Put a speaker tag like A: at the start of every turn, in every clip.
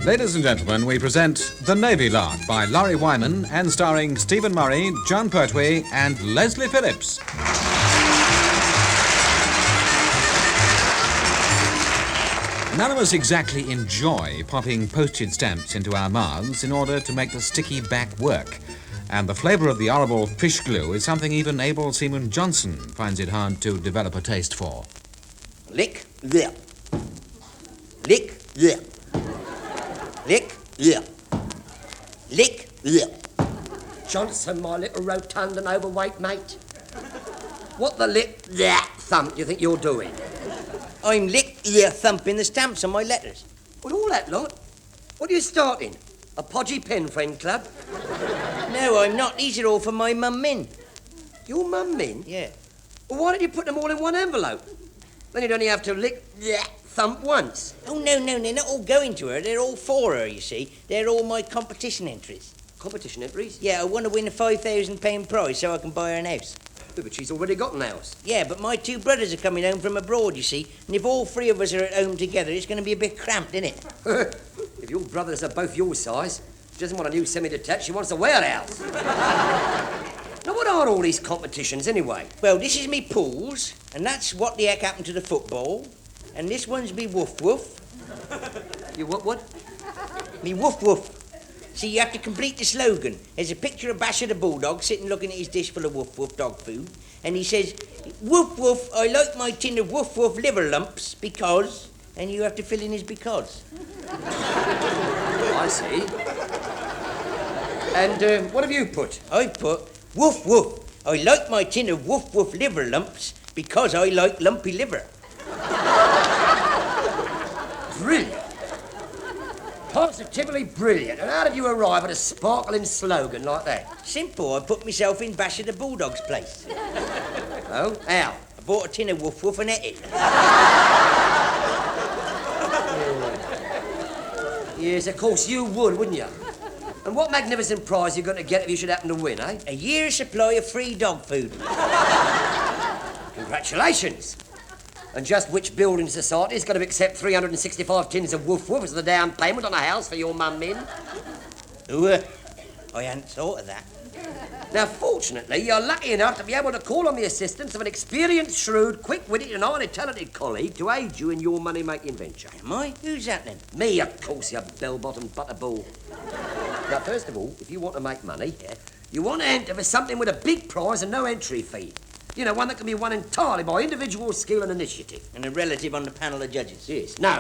A: Ladies and gentlemen, we present The Navy Lark by Laurie Wyman and starring Stephen Murray, John Pertwee and Leslie Phillips. None of us exactly enjoy popping postage stamps into our mouths in order to make the sticky back work. And the flavour of the horrible fish glue is something even able Seaman Johnson finds it hard to develop a taste for.
B: Lick, lip. Lick, lip. Lick, lip. Lick, lip. Johnson, my little rotund and overweight mate. What the lick, that thump do you think you're doing?
C: I'm thumping the stamps on my letters.
B: With all that lot? What are you starting? A podgy pen friend club?
C: No, I'm not. These are all for my mum Min.
B: Your mum Min?
C: Yeah.
B: Well, why don't you put them all in one envelope? Then you'd only have to lick that thump once.
C: Oh, no, they're not all going to her. They're all for her, you see. They're all my competition entries.
B: Competition entries?
C: Yeah, I want to win a £5,000 prize so I can buy her an house.
B: Yeah, but she's already got an house.
C: Yeah, but my two brothers are coming home from abroad, you see. And if all three of us are at home together, it's going to be a bit cramped, isn't it?
B: If your brothers are both your size, she doesn't want a new semi-detached, she wants a warehouse. Now, what are all these competitions, anyway?
C: Well, this is me pools, and that's what the heck happened to the football. And this one's me woof-woof.
B: You what?
C: Me woof-woof. See, you have to complete the slogan. There's a picture of Basher the Bulldog sitting looking at his dish full of woof-woof dog food. And he says, woof-woof, I like my tin of woof-woof liver lumps because... And you have to fill in his because.
B: I see. And what have you put?
C: I've put, woof-woof, I like my tin of woof-woof liver lumps because I like lumpy liver.
B: Brilliant. Positively brilliant. And how did you arrive at a sparkling slogan like that?
C: Simple, I put myself in Basher the Bulldog's place.
B: Oh, how?
C: I bought a tin of woof-woof and ate it.
B: Yes, of course you would, wouldn't you? And what magnificent prize are you going to get if you should happen to win, eh?
C: A year's supply of free dog food.
B: Congratulations. And just which building society is going to accept 365 tins of woof-woof as the down payment on a house for your mum Min?
C: Ooh, I hadn't thought of that.
B: Now, fortunately, you're lucky enough to be able to call on the assistance of an experienced, shrewd, quick-witted and highly talented colleague to aid you in your money-making venture.
C: Am I? Who's that then?
B: Me, of course, you bell-bottomed butterball. Now, first of all, if you want to make money, you want to enter for something with a big prize and no entry fee. You know, one that can be won entirely by individual skill and initiative.
C: And a relative on the panel of judges?
B: Yes. No.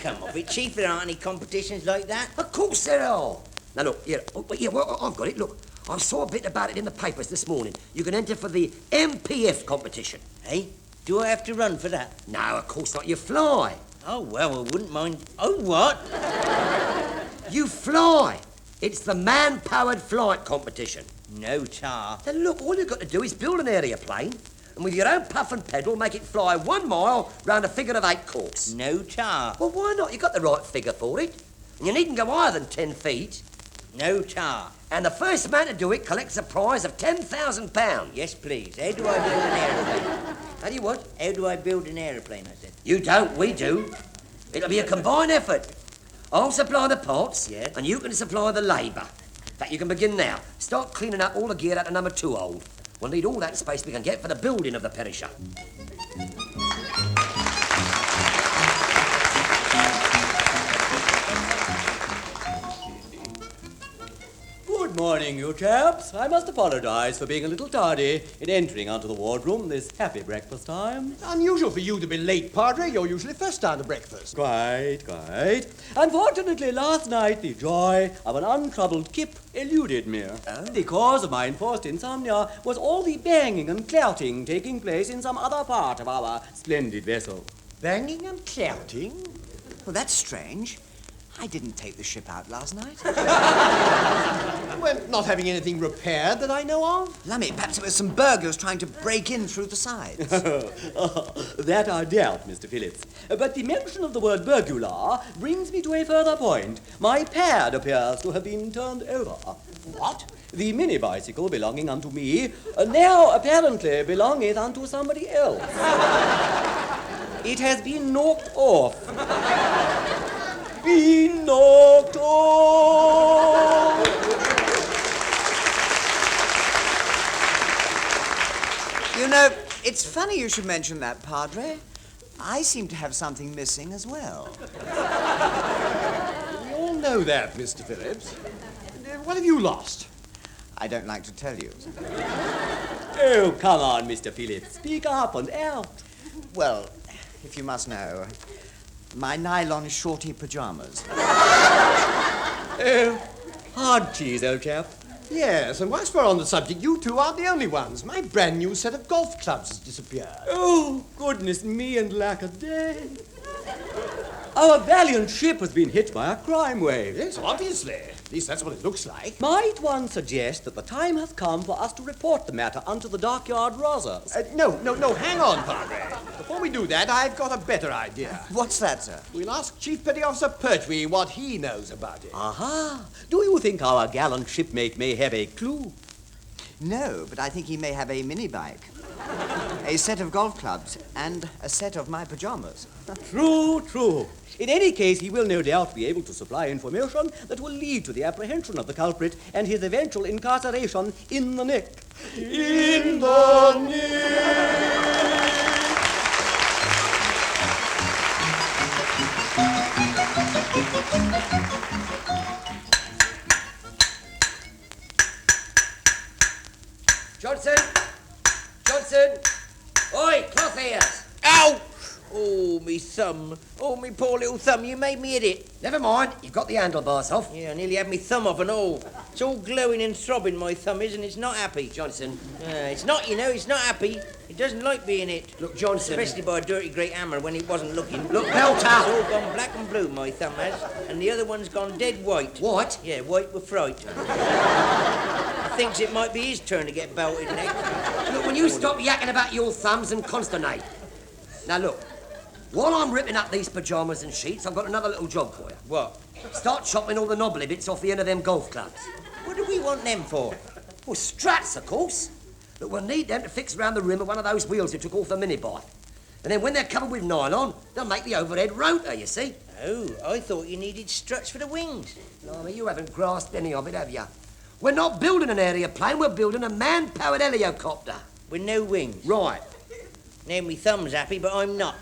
C: Come off it, Chief. There aren't any competitions like that.
B: Of course there are. Now, look, well, I've got it. Look, I saw a bit about it in the papers this morning. You can enter for the MPF competition.
C: Hey, do I have to run for that?
B: No, of course not. You fly.
C: Oh, well, I wouldn't mind. Oh, what?
B: You fly. It's the man-powered flight competition.
C: No tar.
B: Now, look, all you've got to do is build an aeroplane and with your own puff and pedal make it fly 1 mile round a figure of 8 course.
C: No tar.
B: Well, why not? You've got the right figure for it. And you needn't go higher than 10 feet.
C: No tar.
B: And the first man to do it collects a prize of £10,000.
C: Yes, please. How do I build an aeroplane?
B: How do you what?
C: How do I build an aeroplane, I said?
B: You don't, we do. It'll be a combined effort. I'll supply the parts, and you can supply the labour. In fact, you can begin now. Start cleaning up all the gear out of number 2 hold. We'll need all that space we can get for the building of the perisher.
D: Good morning, you chaps. I must apologise for being a little tardy in entering onto the wardroom this happy breakfast time.
E: Unusual for you to be late, Padre. You're usually first down to breakfast.
D: Quite. Unfortunately, last night the joy of an untroubled kip eluded me. The cause of my enforced insomnia was all the banging and clouting taking place in some other part of our splendid vessel.
E: Banging and clouting? Well, that's strange.
F: I didn't take the ship out last night.
E: Well, not having anything repaired that I know of?
F: Lummy, perhaps it was some burglars trying to break in through the sides.
D: That I doubt, Mr. Phillips. But the mention of the word burglar brings me to a further point. My pad appears to have been turned over.
E: What?
D: The mini-bicycle belonging unto me now apparently belongeth unto somebody else. It has been knocked off. Been knocked off!
F: You know, it's funny you should mention that, Padre. I seem to have something missing as well.
E: We all know that, Mr. Phillips. What have you lost?
F: I don't like to tell you.
D: Oh, come on, Mr. Phillips. Speak up and out.
F: Well, if you must know, my nylon shorty pajamas.
D: Oh, hard cheese, old chap.
E: Yes, and whilst we're on the subject, you two aren't the only ones. My brand new set of golf clubs has disappeared.
D: Oh, goodness me and lack a day. Our valiant ship has been hit by a crime wave.
E: Yes, obviously. At least that's what it looks like.
D: Might one suggest that the time has come for us to report the matter unto the dockyard Rosas?
E: No, hang on, Padre. Before we do that, I've got a better idea.
F: What's that, sir?
E: We'll ask Chief Petty Officer Pertwee what he knows about it.
D: Aha! Do you think our gallant shipmate may have a clue?
F: No, but I think he may have a mini bike, a set of golf clubs, and a set of my pajamas.
D: True. In any case, he will no doubt be able to supply information that will lead to the apprehension of the culprit and his eventual incarceration in the nick. In the nick!
B: Johnson! Oi, cloth ears!
C: Ow! Oh, me thumb. Oh, me poor little thumb. You made me hit it.
B: Never mind, you've got the handlebars off.
C: Yeah, I nearly had me thumb off and all. It's all glowing and throbbing, my thumb is, and it's not happy.
B: Johnson.
C: It's not, you know, it's not happy. It doesn't like being hit.
B: Look, Johnson.
C: Especially by a dirty great hammer when it wasn't looking.
B: Look,
C: It's
B: Belter.
C: all gone black and blue, my thumb has. And the other one's gone dead white.
B: What?
C: Yeah, white with fright. Thinks it might be his turn to get belted next.
B: Look, when you stop yakking about your thumbs and consternate. Now, look. While I'm ripping up these pajamas and sheets, I've got another little job for you.
C: What?
B: Start chopping all the knobbly bits off the end of them golf clubs.
C: What do we want them for?
B: Well, struts, of course. Look, we'll need them to fix around the rim of one of those wheels you took off the mini-bike. And then when they're covered with nylon, they'll make the overhead rotor, you see.
C: Oh, I thought you needed struts for the wings.
B: Blimey, you haven't grasped any of it, have you? We're not building an aeroplane, we're building a man-powered helicopter.
C: With no wings.
B: Right.
C: Now me thumb's happy, but I'm not.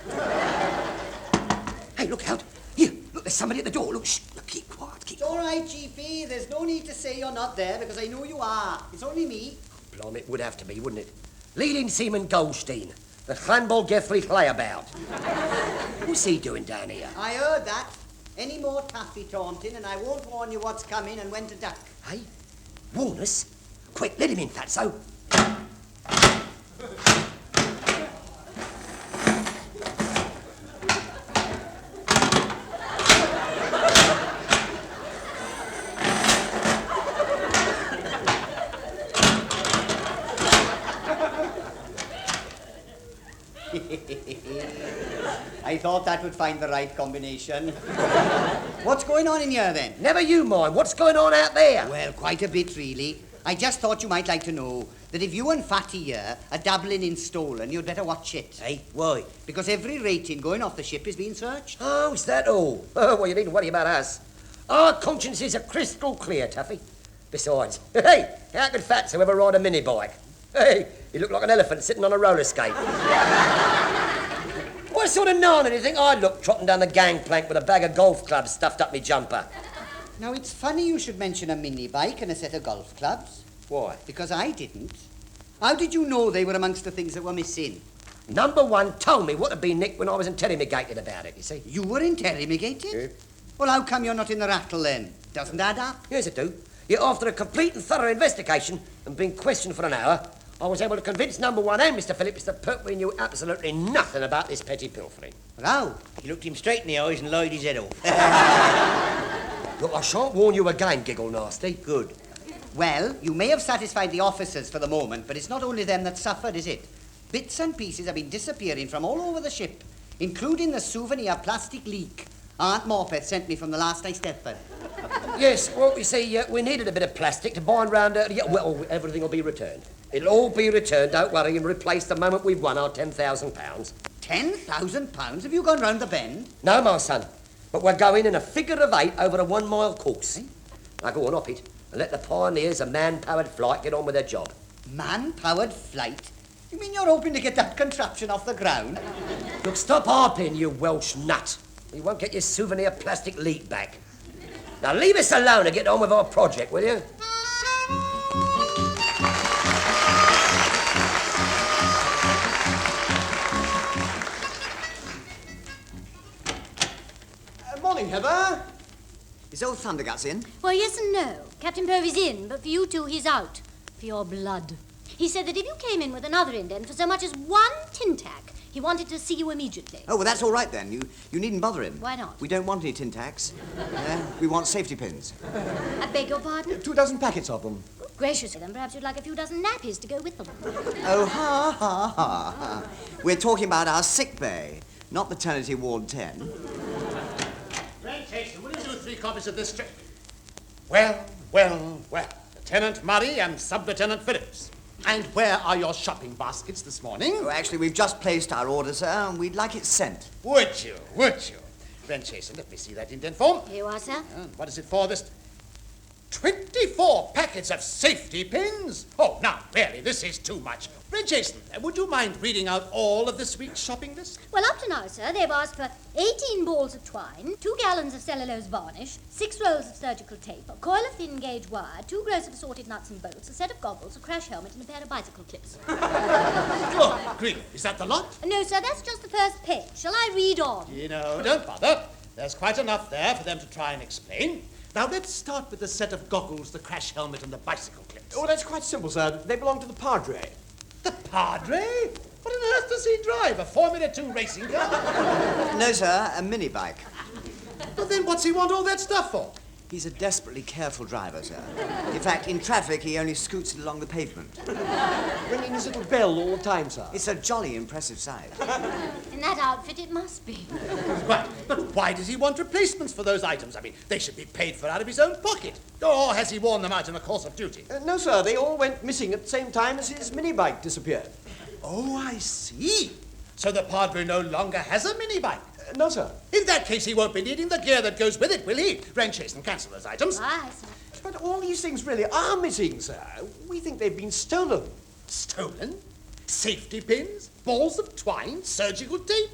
B: Hey, look out. Here, look, there's somebody at the door. Look, shh, look, keep quiet, keep
G: It's all right, Chiefy. There's no need to say you're not there because I know you are. It's only me.
B: Blimey, it would have to be, wouldn't it? Leading Seaman Goldstein, the Clanball Geffrey layabout. What's he doing down here?
G: I heard that. Any more taffy taunting and I won't warn you what's coming and when to duck.
B: Hey, warn us? Quick, let him in, Fatso.
G: I thought that would find the right combination. What's going on in here then?
B: Never you mind. What's going on out there?
G: Well, quite a bit really. I just thought you might like to know that if you and Fatty here are dabbling in stolen, you'd better watch it.
C: Hey, why?
G: Because every rating going off the ship is being searched.
B: Oh, is that all? Oh, well, you needn't worry about us. Our consciences are crystal clear, Tuffy. Besides, hey, how could Fatso ever ride a mini-bike? Hey, you look like an elephant sitting on a roller skate. What sort of narn did you think I'd look trotting down the gangplank with a bag of golf clubs stuffed up me jumper?
G: Now, it's funny you should mention a mini bike and a set of golf clubs.
B: Why?
G: Because I didn't. How did you know they were amongst the things that were missing?
B: Number one told me what had been nicked when I was interrogated about it, you see.
G: You were interrogated?
B: Yeah.
G: Well, how come you're not in the rattle then? Doesn't that up?
B: Yes, it do. Yet after a complete and thorough investigation and being questioned for an hour, I was able to convince number one and Mr. Phillips that Pertwee knew absolutely nothing about this petty pilfering.
G: Well, how?
C: He looked him straight in the eyes and lied his head off.
B: Look, I shan't warn you again, Giggle Nasty.
C: Good.
G: Well, you may have satisfied the officers for the moment, but it's not only them that suffered, is it? Bits and pieces have been disappearing from all over the ship, including the souvenir plastic leak Aunt Morpeth sent me from the last I stepped for.
B: Yes, well, you see, we needed a bit of plastic to bind round her. Yeah, well, everything will be returned. It'll all be returned, don't worry, and replaced the moment we've won our £10,000.
G: £10,000? Have you gone round the bend?
B: No, my son, but we're going in a figure of 8 over a 1 mile course. Now go on, up it, and let the pioneers of man-powered flight get on with their job.
G: Man-powered flight? You mean you're hoping to get that contraption off the ground?
B: Look, stop harping, you Welsh nut. You won't get your souvenir plastic leak back. Now leave us alone and get on with our project, will you?
E: Morning, Heather.
F: Is old Thunderguts in?
H: Well, yes and no. Captain Povey's in, but for you two, he's out. For your blood. He said that if you came in with another indent for so much as 1 tin tack, he wanted to see you immediately.
F: Oh, well, that's all right then. You needn't bother him.
H: Why not?
F: We don't want any tin tacks. We want safety pins.
H: I beg your pardon?
E: 2 dozen packets of them.
H: Good gracious, then perhaps you'd like a few dozen nappies to go with them.
F: Oh, ha, ha, ha, ha. We're talking about our sick bay, not maternity ward 10.
I: Jason, will you do 3 copies of this strip? Well. Lieutenant Murray and Sub-Lieutenant Phillips. And where are your shopping baskets this morning?
F: Oh, actually, we've just placed our order, sir, and we'd like it sent.
I: Would you? Then, Jason, let me see that indent form.
H: Here you are, sir.
I: What is it for, this? 24 packets of safety pins? Oh, now, really, this is too much. Red Jason, would you mind reading out all of this week's shopping list?
H: Well, up to now, sir, they've asked for 18 balls of twine, 2 gallons of cellulose varnish, 6 rolls of surgical tape, a coil of thin gauge wire, 2 gross of assorted nuts and bolts, a set of goggles, a crash helmet, and a pair of bicycle clips.
I: Oh, really? Is that the lot?
H: No, sir, that's just the first page. Shall I read on?
I: You know, don't bother. There's quite enough there for them to try and explain. Now, let's start with the set of goggles, the crash helmet, and the bicycle clips.
E: Oh, that's quite simple, sir. They belong to the Padre.
I: The Padre? What on earth does he drive? A Formula 2 racing car?
F: No, sir, a mini bike.
I: Well, then what's he want all that stuff for?
F: He's a desperately careful driver, sir. In fact, in traffic, he only scoots it along the pavement.
E: Ringing his little bell all the time, sir.
F: It's a jolly impressive sight.
H: In that outfit, it must be.
I: Right, but why does he want replacements for those items? I mean, they should be paid for out of his own pocket. Or has he worn them out in the course of duty?
E: No, sir, they all went missing at the same time as his mini bike disappeared.
I: Oh, I see. So the Padre no longer has a mini bike.
E: No, sir.
I: In that case, he won't be needing the gear that goes with it, will he? Wrenches and cancel those items.
H: Aye, sir.
E: But all these things really are missing, sir. We think they've been stolen.
I: Stolen? Safety pins? Balls of twine? Surgical tape?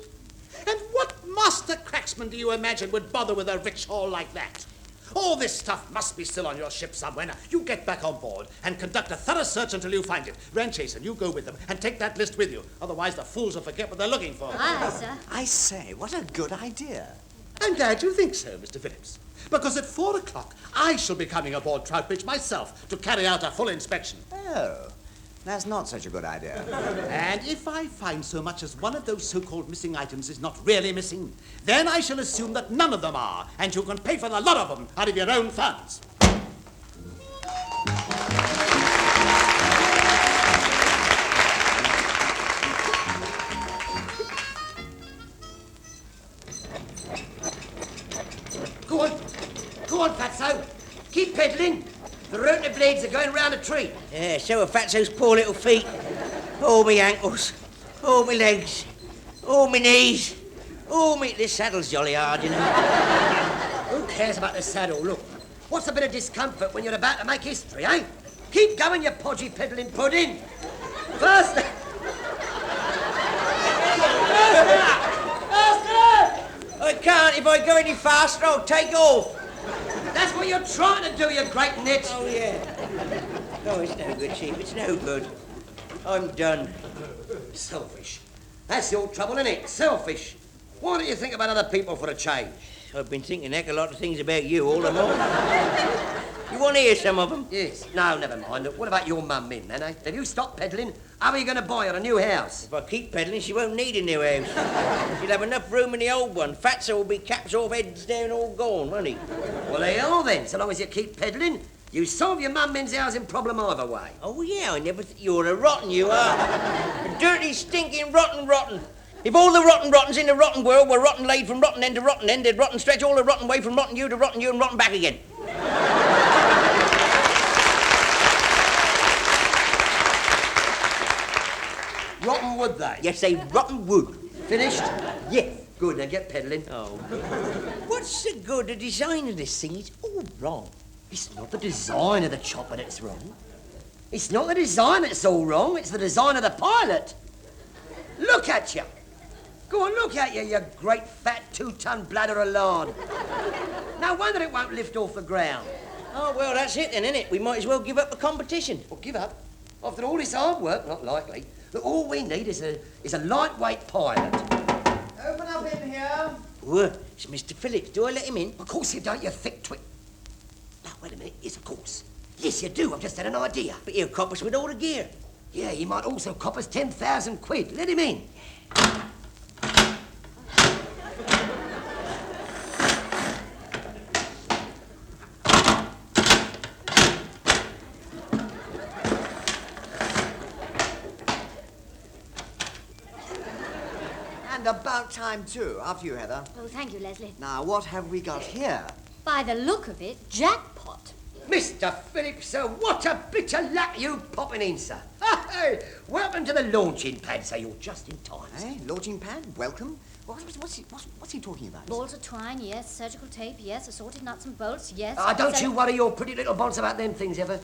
I: And what master cracksman do you imagine would bother with a rich haul like that? All this stuff must be still on your ship somewhere. Now, you get back on board and conduct a thorough search until you find it. Ranchase, and you go with them and take that list with you. Otherwise, the fools will forget what they're looking for.
H: Aye, sir.
F: I say, what a good idea.
I: I'm glad you think so, Mr. Phillips. Because at 4 o'clock, I shall be coming aboard Troutbridge myself to carry out a full inspection.
F: Oh, that's not such a good idea.
I: And if I find so much as one of those so-called missing items is not really missing, then I shall assume that none of them are, and you can pay for the lot of them out of your own funds.
B: Go on, Fatso. Keep peddling. The rotor blades are going round a tree.
C: Yeah, so are Fatso's poor little feet. All me ankles, all me legs, all me knees, all me... This saddle's jolly hard, you know.
B: Who cares about the saddle? Look, what's a bit of discomfort when you're about to make history, eh? Keep going, you podgy peddling pudding. Faster!
C: I can't. If I go any faster, I'll take off.
B: That's what you're trying to do, you great nit.
C: Oh, yeah. Oh, it's no good, Chief. It's no good. I'm done.
B: Selfish. That's your trouble, isn't it? Selfish. Why don't you think about other people for a change?
C: I've been thinking a heck of a lot of things about you all along. You want to hear some of them?
B: Yes. No, never mind. Look, what about your mum, Min, then, eh? Have you stopped peddling? How are you going to buy her a new house?
C: If I keep peddling, she won't need a new house. She'll have enough room in the old one. Fatso will be caps off, heads down, all gone, won't he?
B: Well, they are then. So long as you keep peddling, you solve your mum Min's housing problem either way.
C: Oh, yeah, I never you're a rotten, you are. A dirty, stinking, rotten. If all the rottens in the rotten world were rotten laid from rotten end to rotten end, they'd rotten stretch all the rotten way from rotten you to rotten you and rotten back again.
B: Rotten wood, they?
C: Yes, they rotten wood.
B: Finished?
C: Yes.
B: Good, now get peddling.
C: Oh. What's the good? The design of this thing is all wrong.
B: It's not the design of the chopper that's wrong. It's not the design that's all wrong, it's the design of the pilot. Look at you. Go on, look at you, you great fat 2-ton bladder of lard. No wonder it won't lift off the ground.
C: Oh, well, that's it then, isn't it? We might as well give up the competition.
B: Well, give up. After all this hard work, not likely. Look, all we need is a lightweight pilot.
F: Open up in here.
C: Whoa, it's Mr. Phillips. Do I let him in?
B: Of course you don't, you thick twit. No, wait a minute. Yes, of course. Yes, you do. I've just had an idea.
C: But he'll cop us with all the gear.
B: Yeah, he might also cop us 10,000 quid. Let him in.
F: And about time, too. After you, Heather.
H: Oh, thank you, Leslie.
F: Now, what have we got here?
H: By the look of it, jackpot.
B: Mr. Phillips, sir, what a bit of luck you popping in, sir. Hey, welcome to the launching pad, sir. You're just in time.
F: Hey, launching pad, welcome. What's he talking about?
H: Balls of twine, yes. Surgical tape, yes. Assorted nuts and bolts, yes.
B: Don't you worry your pretty little bonds about them things, ever.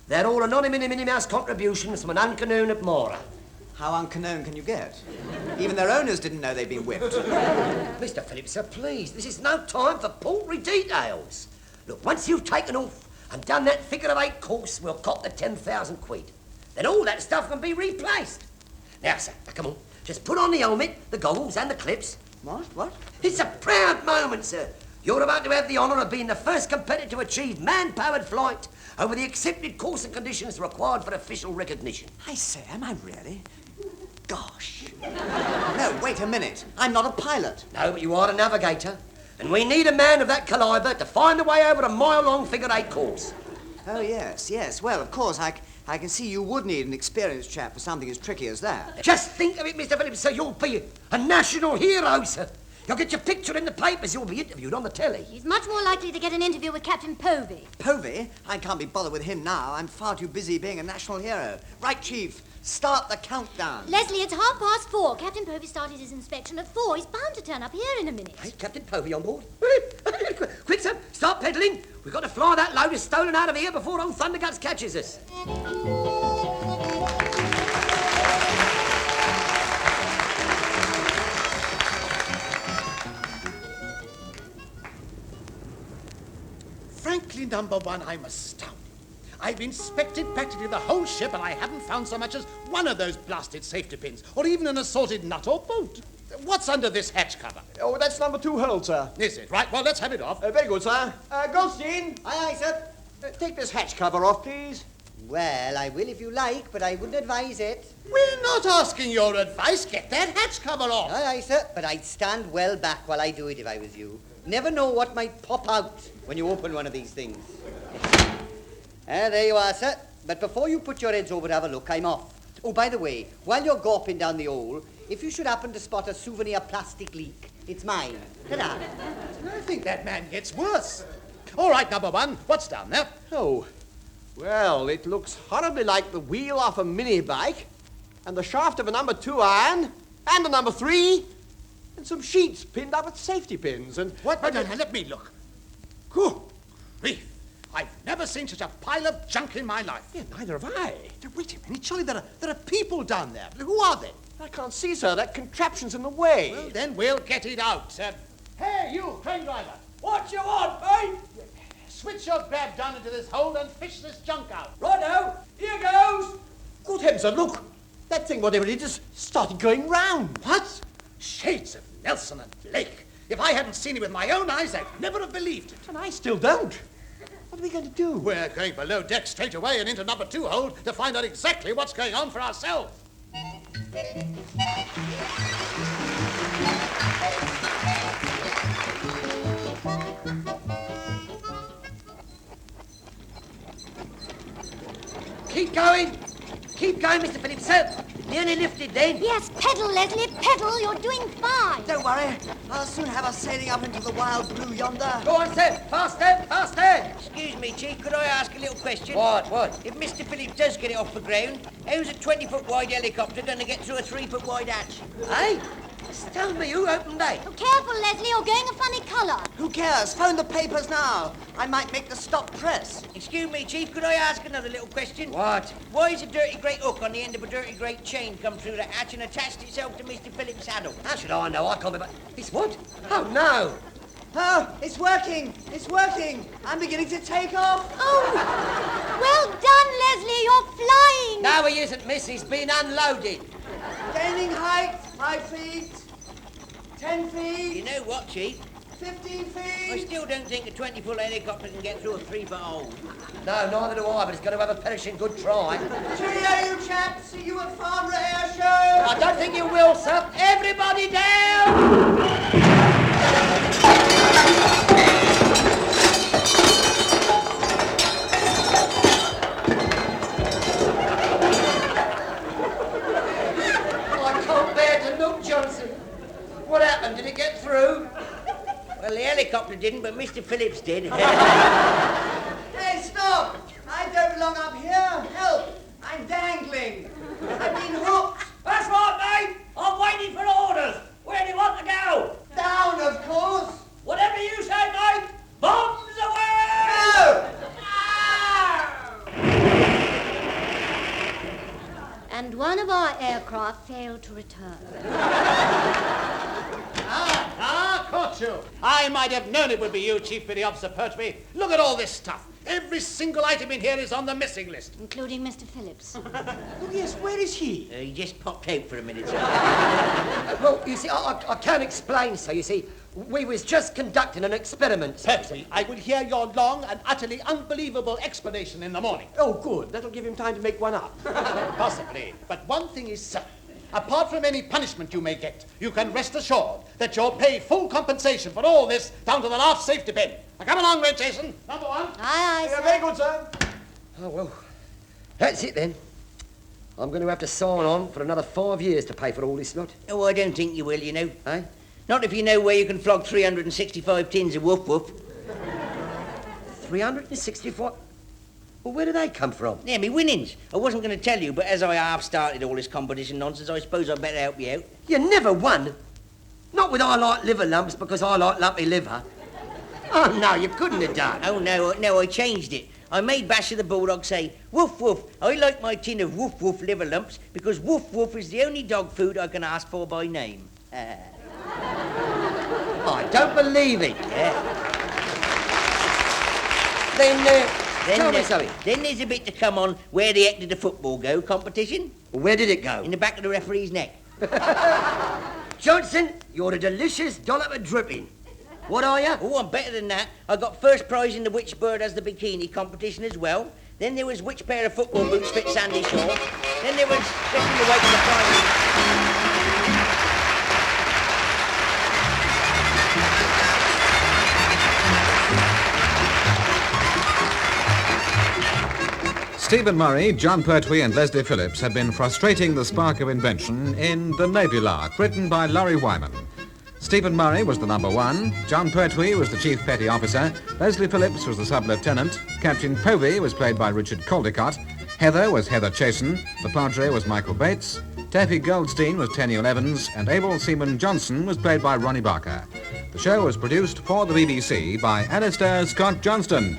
B: They're all anonymous Minnie Mouse contributions from an unknown admirer.
F: How unknown can you get? Even their owners didn't know they'd been whipped.
B: Mr. Phillips, sir, please, this is no time for paltry details. Look, once you've taken off and done that figure of 8 course, we'll cop the 10,000 quid. Then all that stuff can be replaced. Now, sir, come on. Just put on the helmet, the goggles and the clips.
F: What?
B: It's a proud moment, sir. You're about to have the honour of being the first competitor to achieve man-powered flight over the accepted course and conditions required for official recognition.
F: I say, am I really? Gosh. No, wait a minute. I'm not a pilot.
B: No, but you are a navigator. And we need a man of that calibre to find the way over a mile-long figure-8 course.
F: Oh, yes. Well, of course, I can see you would need an experienced chap for something as tricky as that.
B: Just think of it, Mr. Phillips, sir. You'll be a national hero, sir. You'll get your picture in the papers. You'll be interviewed on the telly.
H: He's much more likely to get an interview with Captain Povey.
F: Povey? I can't be bothered with him now. I'm far too busy being a national hero. Right, Chief. Start the countdown.
H: Leslie, it's 4:30. Captain Povey started his inspection at 4. He's bound to turn up here in a minute.
B: Hey, Captain Povey on board. Quick, sir. Start peddling. We've got to fly that load of stolen out of here before old Thunderguts catches us.
I: Frankly, number one, I'm astounded. I've inspected practically the whole ship and I haven't found so much as one of those blasted safety pins, or even an assorted nut or bolt. What's under this hatch cover?
E: Oh, that's number 2 hold, sir.
I: Is it? Right, well, let's have it off.
E: Very good, sir. Goldstein,
G: Aye, sir.
E: take this hatch cover off, please.
G: Well, I will if you like, but I wouldn't advise it.
I: We're not asking your advice. Get that hatch cover off.
G: Aye, sir, but I'd stand well back while I do it if I was you. Never know what might pop out when you open one of these things. There you are, sir. But before you put your heads over to have a look, I'm off. Oh, by the way, while you're gawping down the hole, if you should happen to spot a souvenir plastic leak, it's mine. Ta-da.
I: I think that man gets worse. All right, number one, what's down there?
E: Oh, well, it looks horribly like the wheel off a mini bike, and the shaft of a number 2 iron, and a number 3, and some sheets pinned up with safety pins, and...
I: What? No, let me look. Good grief. I've never seen such a pile of junk in my life.
E: Yeah, neither have I.
I: Wait a minute, surely there are people down there. Who are they?
E: I can't see, sir. That contraption's in the way.
I: Well, then we'll get it out. Hey, you, crane driver.
D: What you want, mate?
I: Switch your grab down into this hole and fish this junk out.
D: Righto, here goes.
E: Good heavens, sir, look. That thing, whatever it is, started going round.
I: What? Shades of Nelson and Blake. If I hadn't seen it with my own eyes, I'd never have believed it.
E: And I still don't. What are we going to do?
I: We're going below deck straight away and into number 2 hold to find out exactly what's going on for ourselves.
B: Keep going. Keep going, Mr. Phillips, sir. Nearly lifted then.
H: Yes, pedal, Leslie, pedal. You're doing fine.
F: Don't worry. I'll soon have us sailing up into the wild blue yonder.
B: Go on, sir. Faster, faster.
C: Excuse me, Chief, could I ask a little question?
B: What?
C: If Mr. Phillips does get it off the ground, how's a 20-foot wide helicopter going to get through a 3-foot wide hatch?
B: Hey? Tell me who opened that.
H: Oh, careful, Leslie, you're going a funny colour.
F: Who cares? Phone the papers now. I might make the stop press.
C: Excuse me, Chief, could I ask another little question?
B: What?
C: Why is a dirty great hook on the end of a dirty great chain come through the hatch and attached itself to Mr. Phillips' saddle?
B: How should I know? I can't remember. It's what? Oh, no.
F: Oh, it's working. It's working. I'm beginning to take off.
H: Oh, well done, Leslie, you're flying.
B: No, he isn't, miss. He's been unloaded.
F: Gaining height, 5 feet. 10 feet.
C: You know what, Chief?
F: 15
C: I
F: feet.
C: still don't think a 20-foot helicopter can get through a 3-foot hole.
B: No, neither do I, but it's going to have a perishing good try.
F: Cheerio, you chaps. See you at Farnborough Air Show.
B: I don't think you will, sir. Everybody down! I can't bear to look, Johnson. What happened? Did it get through?
C: Well, the helicopter didn't, but Mr. Phillips did.
F: Hey, stop. I don't belong up here. Help. I'm dangling. I've been hooked.
B: That's right, mate. I'm waiting for orders. Where do you want to go?
F: Down, of course.
B: Whatever you say, mate. Bombs away!
F: No.
H: And one of our aircraft failed to return.
I: Caught you. I might have known it would be you, Chief Petty Officer Pertwee. Look at all this stuff. Every single item in here is on the missing list.
H: Including Mr. Phillips.
E: Oh, yes, where is he?
C: He just popped out for a minute, sir.
B: Well, you see, I can't explain, sir. You see, we was just conducting an experiment.
I: Pertwee, I will hear your long and utterly unbelievable explanation in the morning.
E: Oh, good. That'll give him time to make one up.
I: Possibly. But one thing is certain. Apart from any punishment you may get, you can rest assured that you'll pay full compensation for all this down to the last safety pin. Now come along, Red Jason. Number 1.
H: Aye,
E: Yeah,
H: sir.
E: very good, sir.
B: Oh, well, that's it then. I'm going to have to sign on for another 5 years to pay for all this lot.
C: Oh, I don't think you will, you know.
B: Eh?
C: Not if you know where you can flog 365 tins of woof woof.
B: 364? Well, where do they come from?
C: Yeah, me winnings. I wasn't going to tell you, but as I half started all this competition nonsense, I suppose I'd better help you out.
B: You never won. Not with I like liver lumps because I like lumpy liver. Oh, no, you couldn't have done.
C: Oh, no, I changed it. I made Basher the Bulldog say, woof woof, I like my tin of woof woof liver lumps because woof woof is the only dog food I can ask for by name.
B: I don't believe it.
C: Yeah.
B: Then tell me something.
C: Then there's a bit to come on where the heck did the football go competition?
B: Where did it go?
C: In the back of the referee's neck.
B: Johnson, you're a delicious dollop of dripping. What are you?
C: Oh, I'm better than that. I got first prize in the Which Bird Has the Bikini competition as well. Then there was Which Pair of Football Boots Fit Sandy Shore. Then there was Getting the Weight of the prize.
A: Stephen Murray, John Pertwee and Leslie Phillips had been frustrating the spark of invention in The Navy Lark, written by Laurie Wyman. Stephen Murray was the number 1, John Pertwee was the chief petty officer, Leslie Phillips was the sub-lieutenant, Captain Povey was played by Richard Caldecott, Heather was Heather Chasen, the Padre was Michael Bates, Taffy Goldstein was Tenniel Evans, and Able Seaman Johnson was played by Ronnie Barker. The show was produced for the BBC by Alistair Scott Johnston.